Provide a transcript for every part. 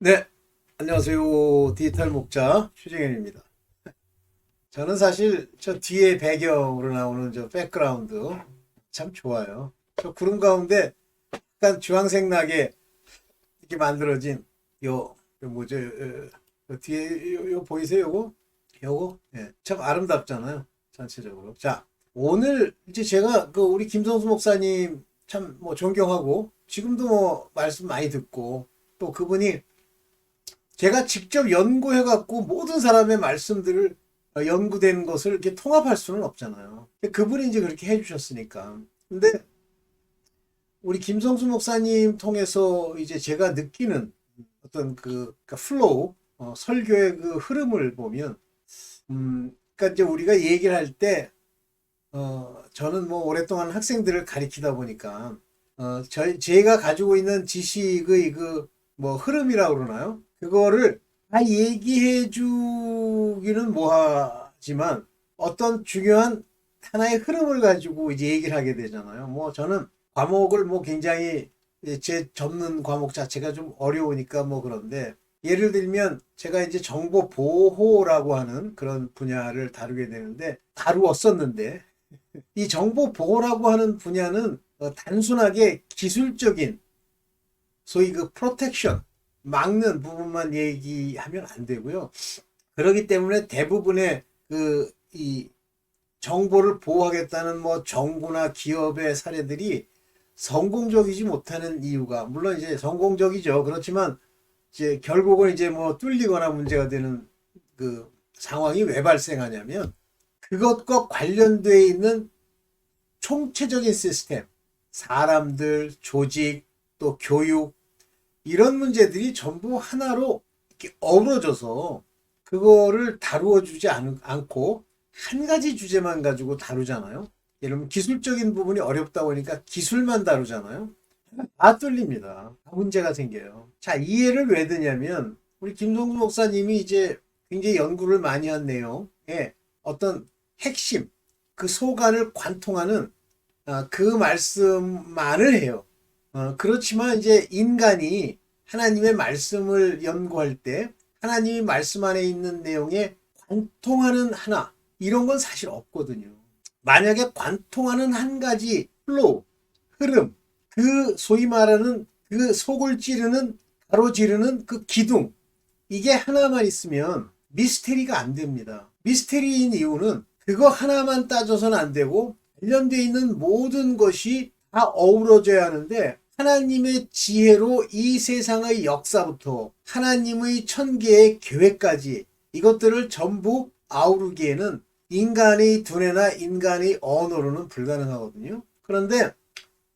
네, 안녕하세요. 디지털 목자 휴정현입니다. 저는 사실 저 뒤에 배경으로 나오는 저 백그라운드 참 좋아요. 저 구름 가운데 약간 주황색 나게 이렇게 만들어진 요 뭐죠? 요 뒤에 요 보이세요? 요거? 예, 참 아름답잖아요. 전체적으로. 자, 오늘 이제 제가 그 우리 김성수 목사님 참 뭐 존경하고 지금도 뭐 말씀 많이 듣고 또 그분이 제가 직접 연구해갖고 모든 사람의 말씀들을 연구된 것을 이렇게 통합할 수는 없잖아요. 그분이 이제 그렇게 해주셨으니까. 근데 우리 김성수 목사님 통해서 이제 제가 느끼는 어떤 그러니까 플로우, 설교의 그 흐름을 보면, 그러니까 이제 우리가 얘기를 할 때, 저는 뭐 오랫동안 학생들을 가리키다 보니까, 제가 가지고 있는 지식의 그 뭐 흐름이라고 그러나요? 그거를 다 얘기해 주기는 뭐하지만 어떤 중요한 하나의 흐름을 가지고 이제 얘기를 하게 되잖아요. 뭐 저는 과목을 뭐 굉장히 제 접는 과목 자체가 좀 어려우니까 뭐 그런데 예를 들면 제가 이제 정보 보호라고 하는 그런 분야를 다루게 되는데 다루었었는데 이 정보 보호라고 하는 분야는 단순하게 기술적인 소위 그 프로텍션 막는 부분만 얘기하면 안 되고요. 그렇기 때문에 대부분의 그 이 정보를 보호하겠다는 뭐 정부나 기업의 사례들이 성공적이지 못하는 이유가 물론 이제 성공적이죠. 그렇지만 이제 결국은 이제 뭐 뚫리거나 문제가 되는 그 상황이 왜 발생하냐면 그것과 관련되어 있는 총체적인 시스템, 사람들, 조직, 또 교육 이런 문제들이 전부 하나로 이렇게 어우러져서 그거를 다루어 주지 않고 한 가지 주제만 가지고 다루잖아요. 예를 들면 기술적인 부분이 어렵다 보니까 기술만 다루잖아요. 다 뚫립니다. 다 문제가 생겨요. 자, 이해를 왜 드냐면 우리 김성수 목사님이 이제 굉장히 연구를 많이 한 내용에 어떤 핵심, 그 소관을 관통하는 그 말씀만을 해요. 그렇지만 이제 인간이 하나님의 말씀을 연구할 때 하나님이 말씀 안에 있는 내용에 관통하는 하나, 이런 건 사실 없거든요. 만약에 관통하는 한 가지 플로우, 흐름, 그 소위 말하는 그 속을 찌르는, 가로지르는 그 기둥, 이게 하나만 있으면 미스테리가 안 됩니다. 미스테리인 이유는 그거 하나만 따져서는 안 되고 관련되어 있는 모든 것이 다 어우러져야 하는데 하나님의 지혜로 이 세상의 역사부터 하나님의 천계의 계획까지 이것들을 전부 아우르기에는 인간의 두뇌나 인간의 언어로는 불가능하거든요. 그런데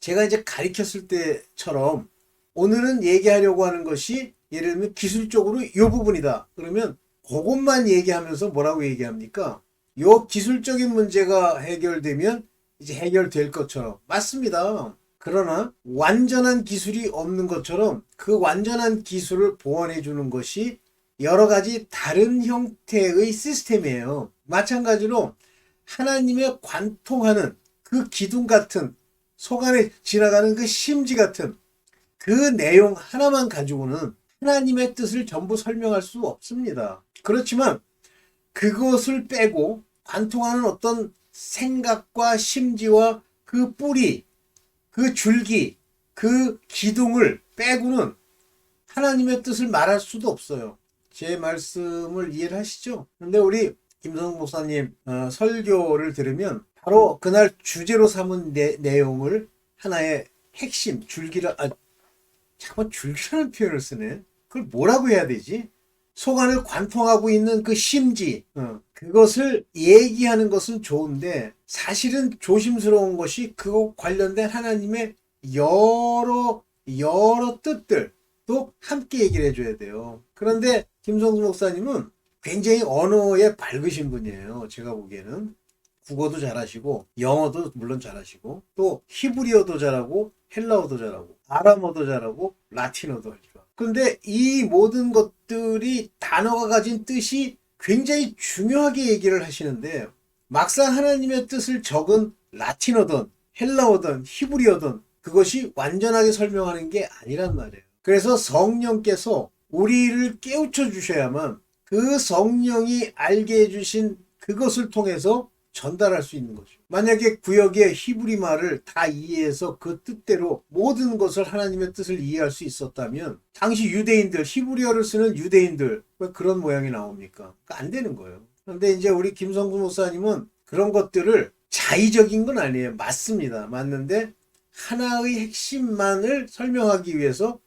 제가 이제 가리켰을 때처럼 오늘은 얘기하려고 하는 것이 예를 들면 기술적으로 이 부분이다. 그러면 그것만 얘기하면서 뭐라고 얘기합니까? 요 기술적인 문제가 해결되면 이제 해결될 것처럼. 맞습니다. 그러나 완전한 기술이 없는 것처럼 그 완전한 기술을 보완해 주는 것이 여러 가지 다른 형태의 시스템이에요. 마찬가지로 하나님의 관통하는 그 기둥 같은 속 안에 지나가는 그 심지 같은 그 내용 하나만 가지고는 하나님의 뜻을 전부 설명할 수 없습니다. 그렇지만 그것을 빼고 관통하는 어떤 생각과 심지와 그 뿌리, 그 줄기, 그 기둥을 빼고는 하나님의 뜻을 말할 수도 없어요. 제 말씀을 이해를 하시죠? 근데 우리 김성국 목사님 설교를 들으면 바로 그날 주제로 삼은 내용을 하나의 핵심, 줄기를, 잠깐 줄기라는 표현을 쓰네. 그걸 뭐라고 해야 되지? 속안을 관통하고 있는 그 심지, 그것을 얘기하는 것은 좋은데 사실은 조심스러운 것이 그거 관련된 하나님의 여러 뜻들도 함께 얘기를 해줘야 돼요. 그런데 김성수 목사님은 굉장히 언어에 밝으신 분이에요. 제가 보기에는 국어도 잘하시고 영어도 물론 잘하시고 또 히브리어도 잘하고 헬라어도 잘하고 아람어도 잘하고 라틴어도 하시고. 그런데 이 모든 것들이 단어가 가진 뜻이 굉장히 중요하게 얘기를 하시는데 막상 하나님의 뜻을 적은 라틴어든 헬라어든 히브리어든 그것이 완전하게 설명하는 게 아니란 말이에요. 그래서 성령께서 우리를 깨우쳐 주셔야만 그 성령이 알게 해주신 그것을 통해서 전달할 수 있는 거죠. 만약에 구역의 히브리 말을 다 이해해서 그 뜻대로 모든 것을 하나님의 뜻을 이해할 수 있었다면 당시 유대인들, 히브리어를 쓰는 유대인들 왜 그런 모양이 나옵니까? 안 되는 거예요. 그런데 이제 우리 김성구 목사님은 그런 것들을 자의적인 건 아니에요. 맞습니다. 맞는데 하나의 핵심만을 설명하기 위해서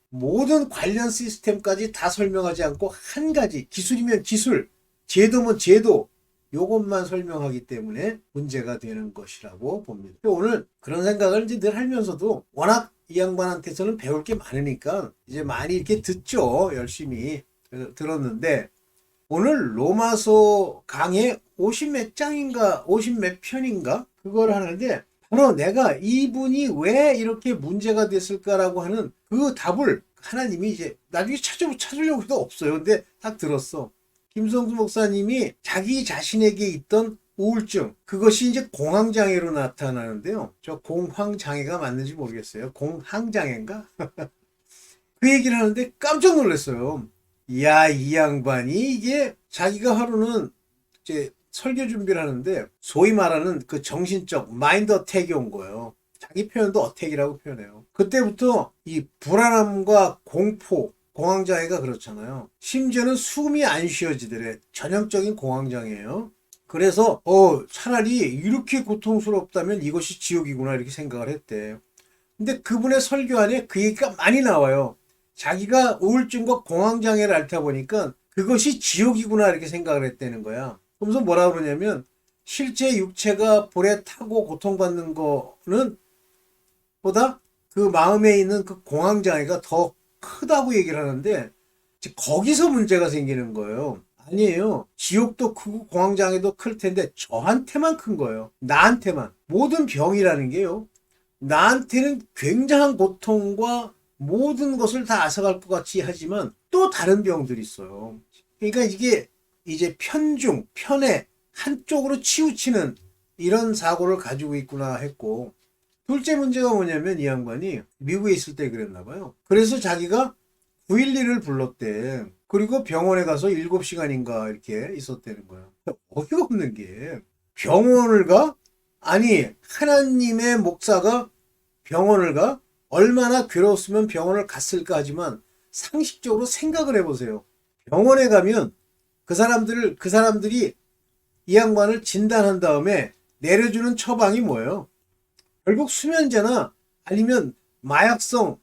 모든 관련 시스템까지 다 설명하지 않고 한 가지, 기술이면 기술, 제도면 제도, 요것만 설명하기 때문에 문제가 되는 것이라고 봅니다. 오늘 그런 생각을 이제 늘 하면서도 워낙 이 양반한테서는 배울 게 많으니까 이제 많이 이렇게 듣죠. 열심히 들었는데 오늘 로마서 강의 50 몇 장인가 50 몇 편인가 그걸 하는데 바로 내가 이분이 왜 이렇게 문제가 됐을까라고 하는 그 답을 하나님이 이제 나중에 찾으려고 해도 없어요. 근데 딱 들었어. 김성수 목사님이 자기 자신에게 있던 우울증, 그것이 이제 공황장애로 나타나는데요. 저 공황장애가 맞는지 모르겠어요. 공황장애인가? 그 얘기를 하는데 깜짝 놀랐어요. 야, 이 양반이 이게 자기가 하루는 이제 설교 준비를 하는데 소위 말하는 그 정신적 마인드 어택이 온 거예요. 자기 표현도 어택이라고 표현해요. 그때부터 이 불안함과 공포, 공황장애가 그렇잖아요. 심지어는 숨이 안 쉬어지더래. 전형적인 공황장애예요. 그래서 차라리 이렇게 고통스럽다면 이것이 지옥이구나 이렇게 생각을 했대. 근데 그분의 설교 안에 그 얘기가 많이 나와요. 자기가 우울증과 공황장애를 앓다 보니까 그것이 지옥이구나 이렇게 생각을 했다는 거야. 그러면서 뭐라 그러냐면 실제 육체가 불에 타고 고통받는 거는 보다 그 마음에 있는 그 공황장애가 더 크다고 얘기를 하는데 거기서 문제가 생기는 거예요. 아니에요. 지옥도 크고 공황장애도 클 텐데 저한테만 큰 거예요. 나한테만. 모든 병이라는 게요. 나한테는 굉장한 고통과 모든 것을 다 앗아갈 것 같이 하지만 또 다른 병들이 있어요. 그러니까 이게 이제 편중, 편애 한쪽으로 치우치는 이런 사고를 가지고 있구나 했고 둘째 문제가 뭐냐면 이 양반이 미국에 있을 때 그랬나 봐요. 그래서 자기가 911을 불렀대. 그리고 병원에 가서 7시간인가 이렇게 있었다는 거야. 어이가 없는 게 병원을 가? 아니 하나님의 목사가 병원을 가? 얼마나 괴로웠으면 병원을 갔을까 하지만 상식적으로 생각을 해보세요. 병원에 가면 그 사람들이 이 양반을 진단한 다음에 내려주는 처방이 뭐예요? 결국 수면제나 아니면 마약성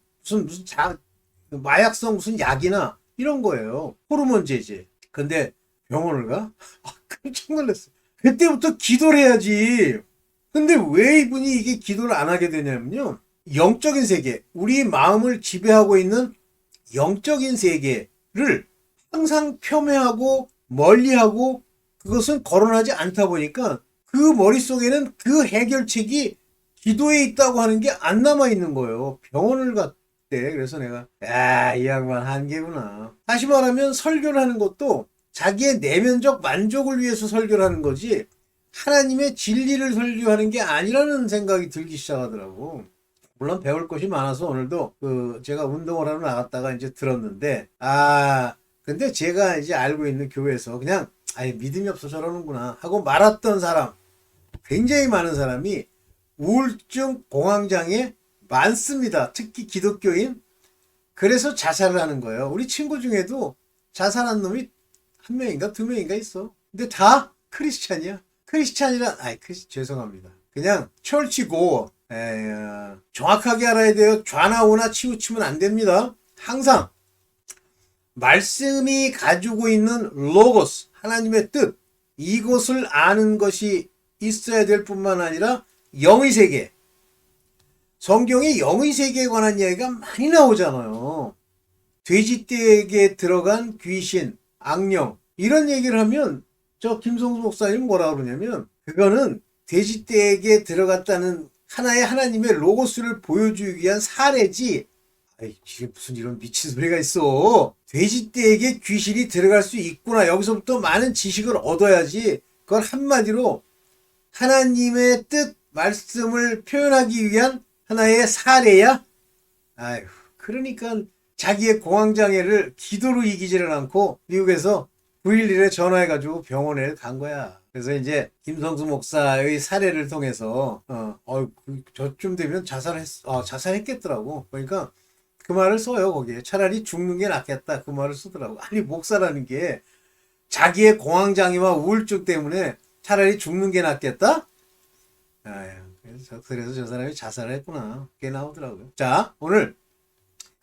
무슨 약이나 이런 거예요. 호르몬 제제. 근데 병원을 가? 깜짝 놀랐어. 그때부터 기도를 해야지. 근데 왜 이분이 이게 기도를 안 하게 되냐면요. 영적인 세계, 우리 마음을 지배하고 있는 영적인 세계를 항상 폄훼하고 멀리하고 그것은 거론하지 않다 보니까 그 머릿속에는 그 해결책이 기도에 있다고 하는 게 안 남아 있는 거예요. 병원을 갔대. 그래서 내가 이 양반 한계구나. 다시 말하면 설교를 하는 것도 자기의 내면적 만족을 위해서 설교를 하는 거지 하나님의 진리를 설교하는 게 아니라는 생각이 들기 시작하더라고. 물론 배울 것이 많아서 오늘도 제가 운동을 하러 나갔다가 이제 들었는데 근데 제가 이제 알고 있는 교회에서 그냥 믿음이 없어서 저러는구나 하고 말았던 사람 굉장히 많은 사람이 우울증, 공황장애 많습니다. 특히 기독교인. 그래서 자살을 하는 거예요. 우리 친구 중에도 자살한 놈이 한 명인가 두 명인가 있어. 근데 다 크리스찬이야. 크리스찬이란 죄송합니다. 그냥 철치고 정확하게 알아야 돼요. 좌나 우나 치우치면 안 됩니다. 항상 말씀이 가지고 있는 로고스, 하나님의 뜻, 이것을 아는 것이 있어야 될 뿐만 아니라 영의 세계. 성경에 영의 세계에 관한 이야기가 많이 나오잖아요. 돼지떼에게 들어간 귀신, 악령 이런 얘기를 하면 저 김성수 목사님 뭐라 그러냐면 그거는 돼지떼에게 들어갔다는 하나의 하나님의 로고스를 보여주기 위한 사례지 이게 무슨 이런 미친 소리가 있어. 돼지떼에게 귀신이 들어갈 수 있구나. 여기서부터 많은 지식을 얻어야지. 그걸 한마디로 하나님의 뜻, 말씀을 표현하기 위한 하나의 사례야? 그러니까 자기의 공황장애를 기도로 이기지를 않고 미국에서 911에 전화해가지고 병원에 간 거야. 그래서 이제 김성수 목사의 사례를 통해서 저쯤 되면 자살했겠더라고. 그러니까 그 말을 써요. 거기에 차라리 죽는 게 낫겠다 그 말을 쓰더라고. 아니 목사라는 게 자기의 공황장애와 우울증 때문에 차라리 죽는 게 낫겠다? 아유, 그래서 저 사람이 자살을 했구나. 그게 나오더라고요. 자, 오늘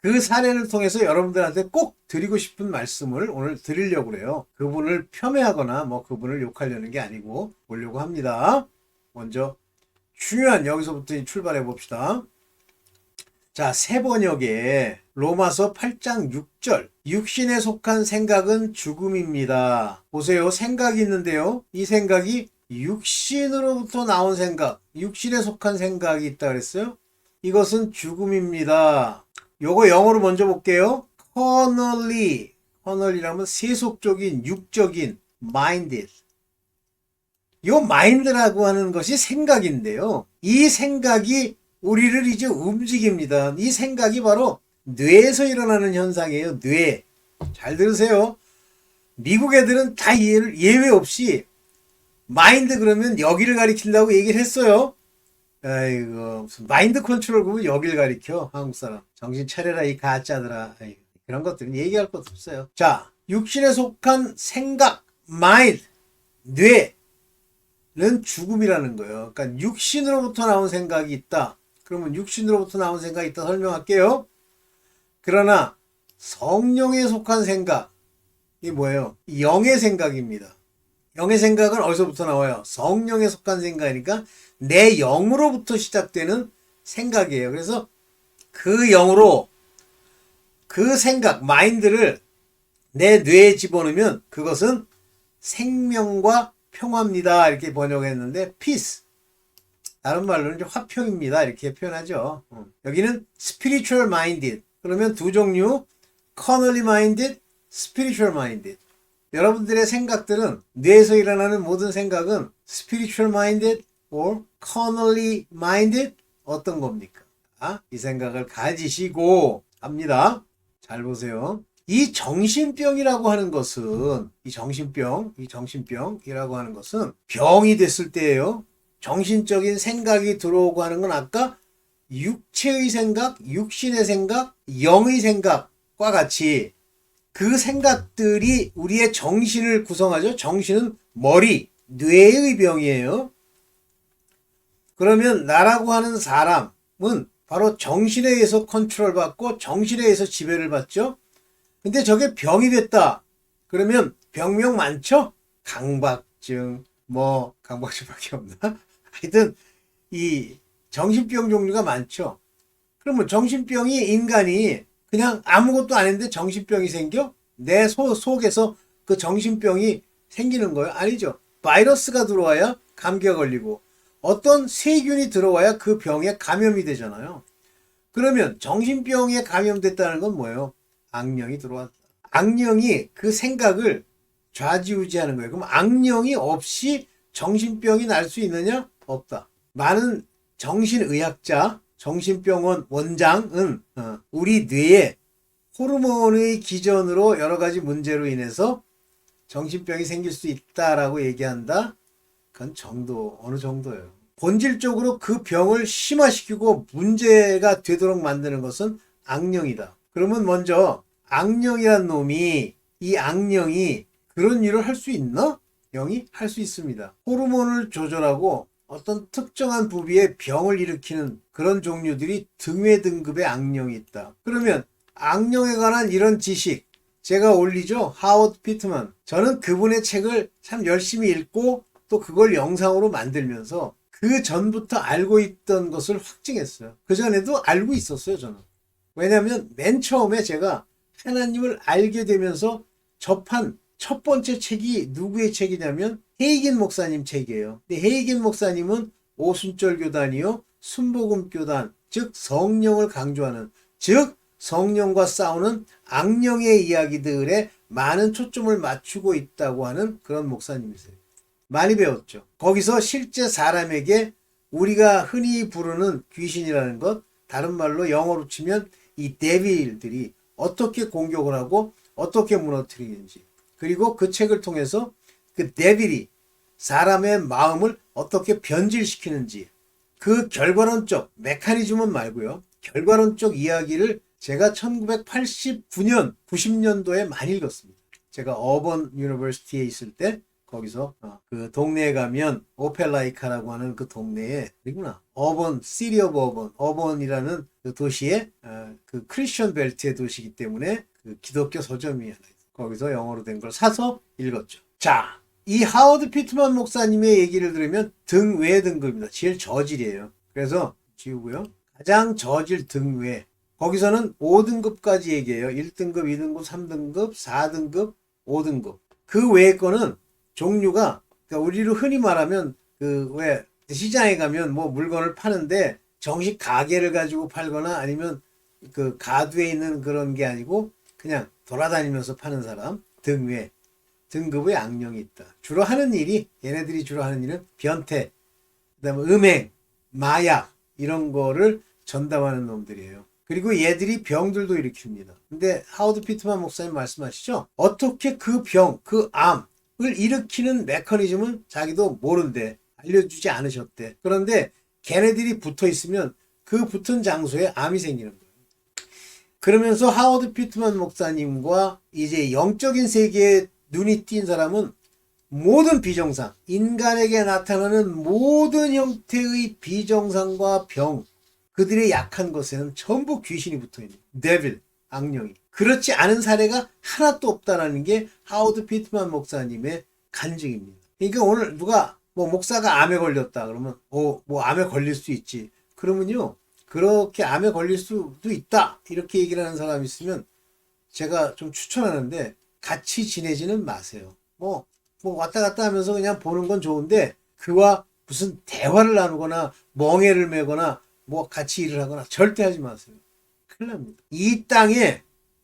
그 사례를 통해서 여러분들한테 꼭 드리고 싶은 말씀을 오늘 드리려고 그래요. 그분을 폄훼하거나 뭐 그분을 욕하려는 게 아니고 보려고 합니다. 먼저 중요한 여기서부터 출발해 봅시다. 자, 새 번역에 로마서 8장 6절 육신에 속한 생각은 죽음입니다. 보세요. 생각이 있는데요. 이 생각이 육신으로부터 나온 생각, 육신에 속한 생각이 있다 그랬어요. 이것은 죽음입니다. 요거 영어로 먼저 볼게요. carnally라면 세속적인, 육적인, minded. 요 mind라고 하는 것이 생각인데요. 이 생각이 우리를 이제 움직입니다. 이 생각이 바로 뇌에서 일어나는 현상이에요. 뇌. 잘 들으세요. 미국 애들은 다 예외 없이 마인드 그러면 여기를 가리킨다고 얘기를 했어요. 아이고 무슨 마인드 컨트롤 그러면 여기를 가리켜. 한국 사람 정신 차려라 이 가짜들아. 아이고, 그런 것들은 얘기할 것도 없어요. 자, 육신에 속한 생각, 마인드, 뇌는 죽음이라는 거예요. 그러니까 육신으로부터 나온 생각이 있다. 그러면 육신으로부터 나온 생각이 있다 설명할게요. 그러나 성령에 속한 생각, 이게 뭐예요? 영의 생각입니다. 영의 생각은 어디서부터 나와요? 성령에 속한 생각이니까 내 영으로부터 시작되는 생각이에요. 그래서 그 영으로 그 생각, 마인드를 내 뇌에 집어넣으면 그것은 생명과 평화입니다. 이렇게 번역했는데 peace. 다른 말로는 이제 화평입니다. 이렇게 표현하죠. 여기는 spiritual minded. 그러면 두 종류, carnally minded, spiritual minded. 여러분들의 생각들은 뇌에서 일어나는 모든 생각은 spiritual minded or carnally minded 어떤 겁니까? 이 생각을 가지시고 합니다. 잘 보세요. 이 정신병이라고 하는 것은 이 정신병이라고 하는 것은 병이 됐을 때예요. 정신적인 생각이 들어오고 하는 건 아까 육체의 생각, 육신의 생각, 영의 생각과 같이 그 생각들이 우리의 정신을 구성하죠. 정신은 머리, 뇌의 병이에요. 그러면 나라고 하는 사람은 바로 정신에 의해서 컨트롤받고 정신에 의해서 지배를 받죠. 근데 저게 병이 됐다. 그러면 병명 많죠? 강박증, 강박증밖에 없나? 하여튼 이 정신병 종류가 많죠. 그러면 정신병이 인간이 그냥 아무것도 안 했는데 정신병이 생겨? 내 속에서 그 정신병이 생기는 거예요? 아니죠. 바이러스가 들어와야 감기가 걸리고 어떤 세균이 들어와야 그 병에 감염이 되잖아요. 그러면 정신병에 감염됐다는 건 뭐예요? 악령이 들어왔다. 악령이 그 생각을 좌지우지하는 거예요. 그럼 악령이 없이 정신병이 날 수 있느냐? 없다. 많은 정신의학자, 정신병원 원장은 우리 뇌에 호르몬의 기전으로 여러 가지 문제로 인해서 정신병이 생길 수 있다라고 얘기한다. 그건 어느 정도예요. 본질적으로 그 병을 심화시키고 문제가 되도록 만드는 것은 악령이다. 그러면 먼저 악령이란 놈이 이 악령이 그런 일을 할 수 있나? 영이 할 수 있습니다. 호르몬을 조절하고 어떤 특정한 부위에 병을 일으키는 그런 종류들이 등회등급의 악령이 있다. 그러면 악령에 관한 이런 지식 제가 올리죠. 하워드 피트만. 저는 그분의 책을 참 열심히 읽고 또 그걸 영상으로 만들면서 그 전부터 알고 있던 것을 확증했어요. 그 전에도 알고 있었어요. 저는. 왜냐하면 맨 처음에 제가 하나님을 알게 되면서 접한 첫 번째 책이 누구의 책이냐면 헤이겐 목사님 책이에요. 근데 헤이겐 목사님은 오순절 교단이요, 순복음 교단, 즉 성령을 강조하는, 즉 성령과 싸우는 악령의 이야기들에 많은 초점을 맞추고 있다고 하는 그런 목사님이세요. 많이 배웠죠. 거기서 실제 사람에게 우리가 흔히 부르는 귀신이라는 것, 다른 말로 영어로 치면 이 데빌들이 어떻게 공격을 하고 어떻게 무너뜨리는지, 그리고 그 책을 통해서 그 데빌이 사람의 마음을 어떻게 변질시키는지, 그 결과론적 메커니즘은 말고요, 결과론적 이야기를 제가 1989년 90년도에 많이 읽었습니다. 제가 어번 유니버시티에 있을 때 거기서 그 동네에 가면 오펠라이카라고 하는 그 동네에 어번 시리 오브 어번이라는 그 도시에 그 크리스천 벨트의 도시이기 때문에 그 기독교 서점이 하나 있어요. 거기서 영어로 된 걸 사서 읽었죠. 자, 이 하워드 피트만 목사님의 얘기를 들으면 등외 등급입니다. 제일 저질이에요. 그래서 지우고요. 가장 저질 등외. 거기서는 5등급까지 얘기해요. 1등급, 2등급, 3등급, 4등급, 5등급. 그 외의 거는 종류가, 그러니까 우리로 흔히 말하면 그 왜 시장에 가면 뭐 물건을 파는데 정식 가게를 가지고 팔거나 아니면 그 가두에 있는 그런 게 아니고 그냥 돌아다니면서 파는 사람, 등외 등급의 악령이 있다. 주로 하는 일이, 얘네들이 주로 하는 일은 변태, 그다음에 음행, 마약 이런 거를 전담하는 놈들이에요. 그리고 얘들이 병들도 일으킵니다. 근데 하워드 피트만 목사님 말씀하시죠? 어떻게 그 병, 그 암을 일으키는 메커니즘은 자기도 모른대. 알려주지 않으셨대. 그런데 걔네들이 붙어 있으면 그 붙은 장소에 암이 생기는 거예요. 그러면서 하워드 피트만 목사님과 이제 영적인 세계에 눈이 띈 사람은 모든 비정상, 인간에게 나타나는 모든 형태의 비정상과 병, 그들의 약한 것에는 전부 귀신이 붙어있는 데빌, 악령이. 그렇지 않은 사례가 하나도 없다라는 게 하워드 피트만 목사님의 간증입니다. 그러니까 오늘 누가 뭐 목사가 암에 걸렸다 그러면 뭐 암에 걸릴 수 있지. 그러면요, 그렇게 암에 걸릴 수도 있다 이렇게 얘기를 하는 사람이 있으면 제가 좀 추천하는데 같이 지내지는 마세요. 뭐 왔다 갔다 하면서 그냥 보는 건 좋은데 그와 무슨 대화를 나누거나 멍해를 메거나 뭐 같이 일을 하거나 절대 하지 마세요. 큰일 납니다. 이 땅에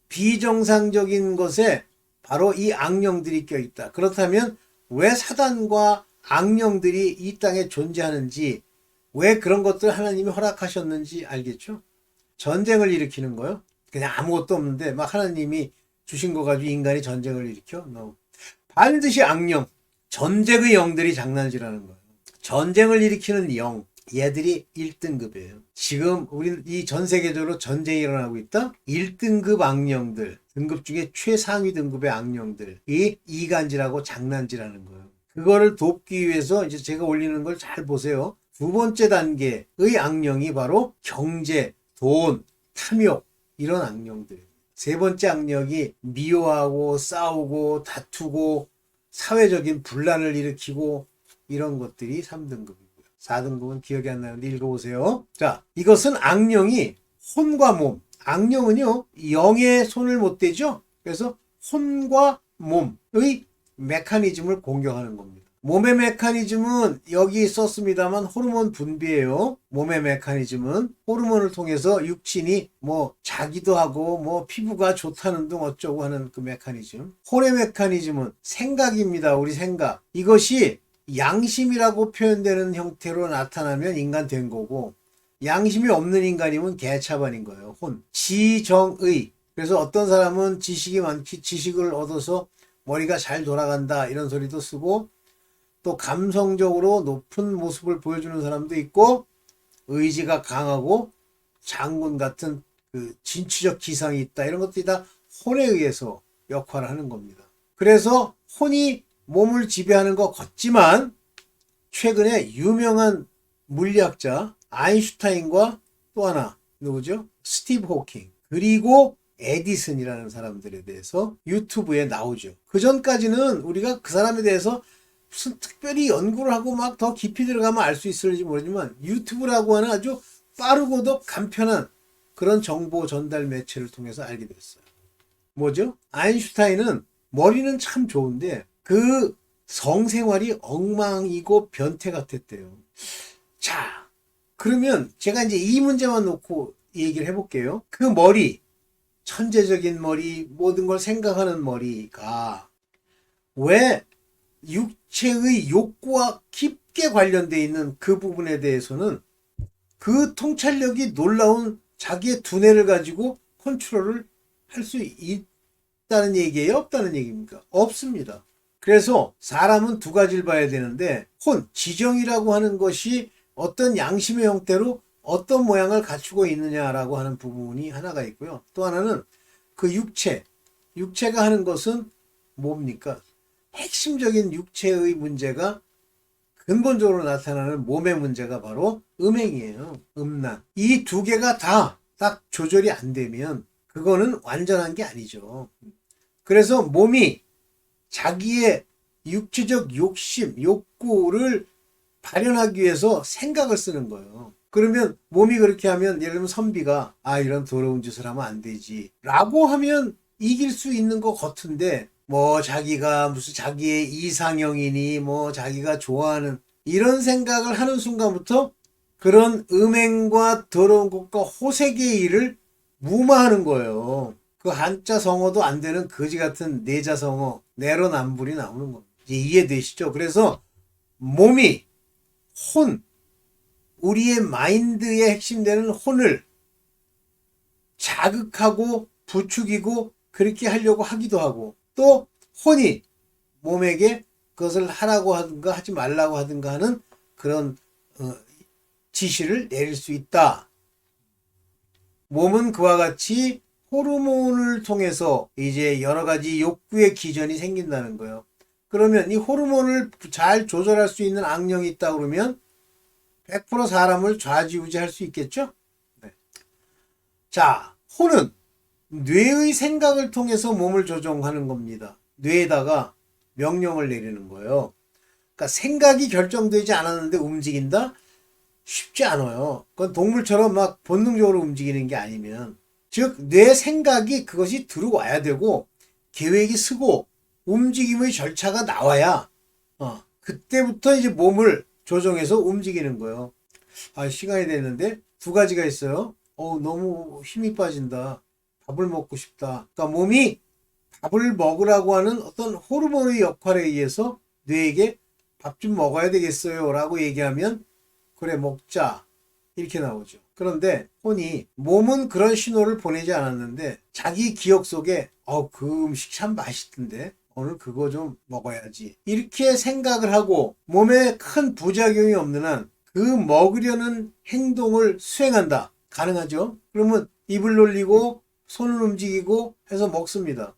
비정상적인 것에 바로 이 악령들이 껴있다. 그렇다면 왜 사단과 악령들이 이 땅에 존재하는지, 왜 그런 것들 하나님이 허락하셨는지 알겠죠? 전쟁을 일으키는 거요. 그냥 아무것도 없는데 막 하나님이 주신 거 가지고 인간이 전쟁을 일으켜? No. 반드시 악령, 전쟁의 영들이 장난질하는 거예요. 전쟁을 일으키는 영, 얘들이 1등급이에요. 지금 우리 이 전 세계적으로 전쟁이 일어나고 있다? 1등급 악령들, 등급 중에 최상위 등급의 악령들이 이간질하고 장난질하는 거예요. 그거를 돕기 위해서 이제 제가 올리는 걸 잘 보세요. 두 번째 단계의 악령이 바로 경제, 돈, 탐욕 이런 악령들이에요. 세 번째 악령이 미워하고 싸우고 다투고 사회적인 분란을 일으키고 이런 것들이 3등급이고요. 4등급은 기억이 안 나는데 읽어보세요. 자, 이것은 악령이 혼과 몸. 악령은요, 영의 손을 못 대죠. 그래서 혼과 몸의 메커니즘을 공격하는 겁니다. 몸의 메커니즘은 여기 썼습니다만 호르몬 분비예요. 몸의 메커니즘은 호르몬을 통해서 육신이 뭐 자기도 하고 뭐 피부가 좋다는 등 어쩌고 하는 그 메커니즘. 혼의 메커니즘은 생각입니다. 우리 생각. 이것이 양심이라고 표현되는 형태로 나타나면 인간 된 거고, 양심이 없는 인간이면 개차반인 거예요. 혼. 지정의. 그래서 어떤 사람은 지식이 많기, 지식을 얻어서 머리가 잘 돌아간다 이런 소리도 쓰고, 또 감성적으로 높은 모습을 보여주는 사람도 있고, 의지가 강하고 장군 같은 그 진취적 기상이 있다 이런 것들이 다 혼에 의해서 역할을 하는 겁니다. 그래서 혼이 몸을 지배하는 것 같지만 최근에 유명한 물리학자 아인슈타인과 또 하나 누구죠? 스티브 호킹 그리고 에디슨이라는 사람들에 대해서 유튜브에 나오죠. 그 전까지는 우리가 그 사람에 대해서 무슨 특별히 연구를 하고 막 더 깊이 들어가면 알 수 있을지 모르지만 유튜브라고 하는 아주 빠르고도 간편한 그런 정보 전달 매체를 통해서 알게 됐어요. 뭐죠? 아인슈타인은 머리는 참 좋은데 그 성생활이 엉망이고 변태 같았대요. 자, 그러면 제가 이제 이 문제만 놓고 얘기를 해볼게요. 그 머리, 천재적인 머리, 모든 걸 생각하는 머리가 왜 육체의 욕구와 깊게 관련되어 있는 그 부분에 대해서는 그 통찰력이 놀라운 자기의 두뇌를 가지고 컨트롤을 할 수 있다는 얘기예요? 없다는 얘기입니까? 없습니다. 그래서 사람은 두 가지를 봐야 되는데 지정이라고 하는 것이 어떤 양심의 형태로 어떤 모양을 갖추고 있느냐라고 하는 부분이 하나가 있고요. 또 하나는 그 육체가 하는 것은 뭡니까? 핵심적인 육체의 문제가 근본적으로 나타나는 몸의 문제가 바로 음행이에요. 음란. 이 두 개가 다 딱 조절이 안 되면 그거는 완전한 게 아니죠. 그래서 몸이 자기의 육체적 욕심, 욕구를 발현하기 위해서 생각을 쓰는 거예요. 그러면 몸이 그렇게 하면 예를 들면 선비가 이런 더러운 짓을 하면 안 되지 라고 하면 이길 수 있는 것 같은데 뭐 자기가 무슨 자기의 이상형이니 뭐 자기가 좋아하는 이런 생각을 하는 순간부터 그런 음행과 더러운 것과 호색의 일을 무마하는 거예요. 그 한자 성어도 안 되는 거지 같은 내자 성어 내로남불이 나오는 겁니다. 이제 이해되시죠? 그래서 몸이 우리의 마인드의 핵심 되는 혼을 자극하고 부추기고 그렇게 하려고 하기도 하고 또 혼이 몸에게 그것을 하라고 하든가 하지 말라고 하든가 하는 그런 지시를 내릴 수 있다. 몸은 그와 같이 호르몬을 통해서 이제 여러 가지 욕구의 기전이 생긴다는 거예요. 그러면 이 호르몬을 잘 조절할 수 있는 악령이 있다 그러면 100% 사람을 좌지우지할 수 있겠죠? 네. 자, 혼은 뇌의 생각을 통해서 몸을 조종하는 겁니다. 뇌에다가 명령을 내리는 거예요. 그러니까 생각이 결정되지 않았는데 움직인다? 쉽지 않아요. 그건 동물처럼 막 본능적으로 움직이는 게 아니면. 즉, 뇌 생각이 그것이 들어와야 되고, 계획이 쓰고, 움직임의 절차가 나와야, 그때부터 이제 몸을 조정해서 움직이는 거예요. 시간이 됐는데, 두 가지가 있어요. 너무 힘이 빠진다. 밥을 먹고 싶다. 그러니까 몸이 밥을 먹으라고 하는 어떤 호르몬의 역할에 의해서 뇌에게 밥 좀 먹어야 되겠어요 라고 얘기하면 그래 먹자 이렇게 나오죠. 그런데 혼이 몸은 그런 신호를 보내지 않았는데 자기 기억 속에 그 음식 참 맛있던데 오늘 그거 좀 먹어야지 이렇게 생각을 하고 몸에 큰 부작용이 없는 한 그 먹으려는 행동을 수행한다. 가능하죠? 그러면 입을 놀리고 손을 움직이고 해서 먹습니다.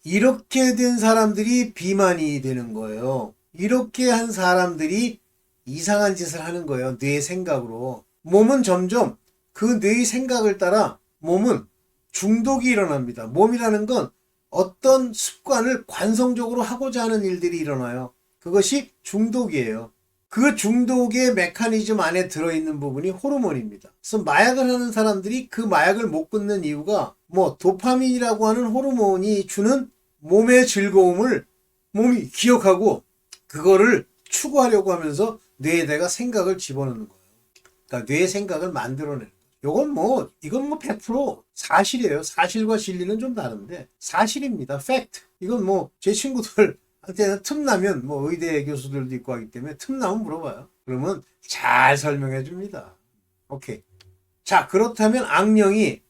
이렇게 된 사람들이 비만이 되는 거예요. 이렇게 한 사람들이 이상한 짓을 하는 거예요. 뇌의 생각으로. 몸은 점점 그 뇌의 생각을 따라 몸은 중독이 일어납니다. 몸이라는 건 어떤 습관을 관성적으로 하고자 하는 일들이 일어나요. 그것이 중독이에요. 그 중독의 메커니즘 안에 들어있는 부분이 호르몬입니다. 그래서 마약을 하는 사람들이 그 마약을 못 끊는 이유가 도파민이라고 하는 호르몬이 주는 몸의 즐거움을 몸이 기억하고 그거를 추구하려고 하면서 뇌에다가 생각을 집어넣는 거예요. 그러니까 뇌의 생각을 만들어내는 거예요. 이건 100% 사실이에요. 사실과 진리는 좀 다른데 사실입니다. 팩트. 이건 제 친구들한테는 틈나면 의대 교수들도 있고 하기 때문에 틈나면 물어봐요. 그러면 잘 설명해 줍니다. 오케이. 자, 그렇다면 악령이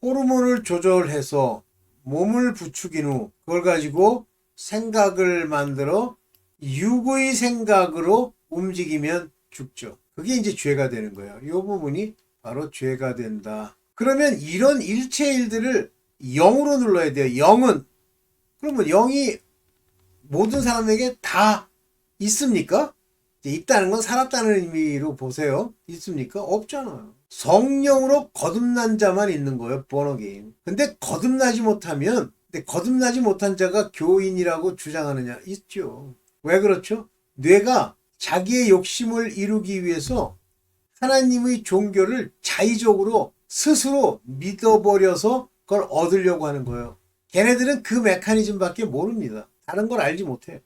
호르몬을 조절해서 몸을 부추긴 후 그걸 가지고 생각을 만들어 육의 생각으로 움직이면 죽죠. 그게 이제 죄가 되는 거예요. 이 부분이 바로 죄가 된다. 그러면 이런 일체 일들을 0으로 눌러야 돼요. 그러면 0이 모든 사람에게 다 있습니까? 있다는 건 살았다는 의미로 보세요. 있습니까? 없잖아요. 성령으로 거듭난 자만 있는 거예요. born-again. 근데 거듭나지 못한 자가 교인이라고 주장하느냐? 있죠. 왜 그렇죠? 뇌가 자기의 욕심을 이루기 위해서 하나님의 종교를 자의적으로 스스로 믿어버려서 그걸 얻으려고 하는 거예요. 걔네들은 그 메커니즘밖에 모릅니다. 다른 걸 알지 못해요.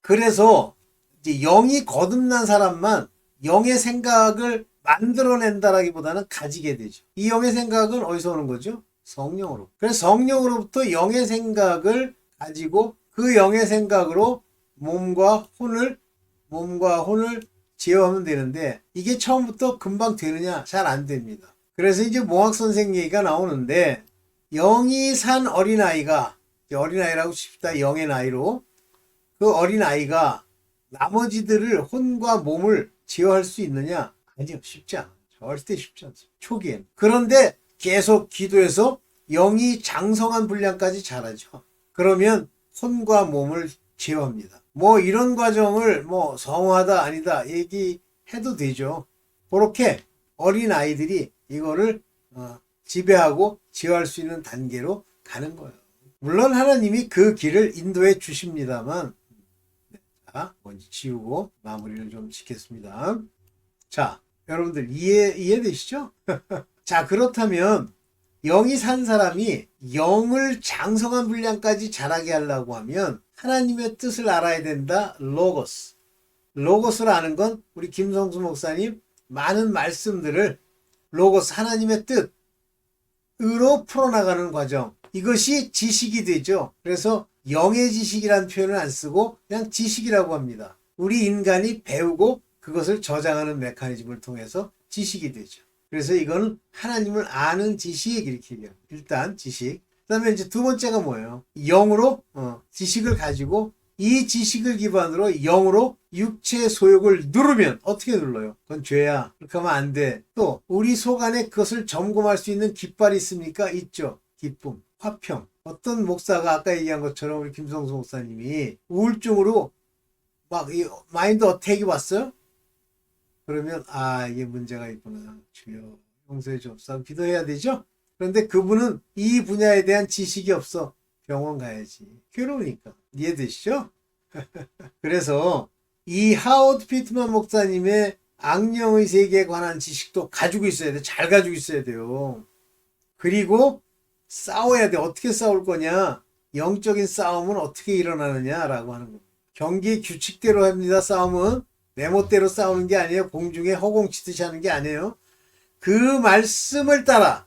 그래서 이제 영이 거듭난 사람만 영의 생각을 만들어낸다라기보다는 가지게 되죠. 이 영의 생각은 어디서 오는 거죠? 성령으로. 그래서 성령으로부터 영의 생각을 가지고 그 영의 생각으로 몸과 혼을 제어하면 되는데 이게 처음부터 금방 되느냐? 잘 안 됩니다. 그래서 이제 몽학 선생 얘기가 나오는데 영이 산 어린아이가, 어린아이라고 칩시다. 영의 나이로. 그 어린아이가 나머지들을 혼과 몸을 제어할 수 있느냐? 아니요, 쉽지 않아요. 절대 쉽지 않습니다. 초기엔. 그런데 계속 기도해서 영이 장성한 분량까지 자라죠. 그러면 혼과 몸을 제어합니다. 뭐 이런 과정을 뭐 성화다 아니다 얘기해도 되죠. 그렇게 어린 아이들이 이거를 지배하고 제어할 수 있는 단계로 가는 거예요. 물론 하나님이 그 길을 인도해 주십니다만, 자, 먼지 치우고 마무리를 좀 짓겠습니다. 자, 여러분들 이해되시죠? 자, 그렇다면 영이 산 사람이 영을 장성한 분량까지 자라게 하려고 하면 하나님의 뜻을 알아야 된다. 로고스. 로고스를 아는 건 우리 김성수 목사님 많은 말씀들을 로고스 하나님의 뜻으로 풀어나가는 과정. 이것이 지식이 되죠. 그래서 영의 지식이라는 표현을 안 쓰고 그냥 지식이라고 합니다. 우리 인간이 배우고 그것을 저장하는 메커니즘을 통해서 지식이 되죠. 그래서 이거는 하나님을 아는 지식 이렇게 얘기합니다. 일단 지식. 그다음에 이제 두 번째가 뭐예요? 영으로 지식을 가지고 이 지식을 기반으로 영으로 육체의 소욕을 누르면 어떻게 눌러요? 그건 죄야. 그렇게 하면 안 돼. 또 우리 속 안에 그것을 점검할 수 있는 깃발이 있습니까? 있죠. 기쁨, 화평. 어떤 목사가 아까 얘기한 것처럼 우리 김성수 목사님이 우울증으로 막 이 마인드 어택이 왔어요? 그러면 이게 문제가 있구나. 주여 용서해 주옵소서 기도해야 되죠. 그런데 그분은 이 분야에 대한 지식이 없어. 병원 가야지. 괴로우니까. 이해되시죠? 그래서 이 하워드 피트만 목사님의 악령의 세계에 관한 지식도 가지고 있어야 돼. 잘 가지고 있어야 돼요. 그리고 싸워야 돼. 어떻게 싸울 거냐? 영적인 싸움은 어떻게 일어나느냐라고 하는 겁니다. 경기 규칙대로 합니다. 싸움은 내 멋대로 싸우는 게 아니에요. 공중에 허공치듯이 하는 게 아니에요. 그 말씀을 따라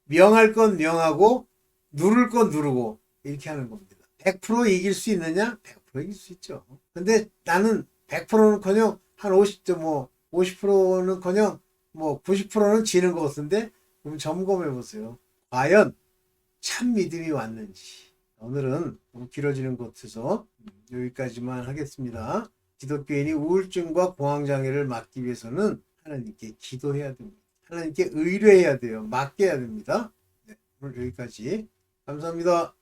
명할 건 명하고 누를 건 누르고 이렇게 하는 겁니다. 100% 이길 수 있느냐? 100% 이길 수 있죠. 근데 나는 100%는커녕 한 50%는커녕 뭐 90%는 지는 것 같은데 그럼 점검해 보세요. 과연 참 믿음이 왔는지. 오늘은 너무 길어지는 것 같아서 여기까지만 하겠습니다. 기독교인이 우울증과 공황장애를 막기 위해서는 하나님께 기도해야 됩니다. 하나님께 의뢰해야 돼요. 맡겨야 됩니다. 네, 오늘 여기까지. 감사합니다.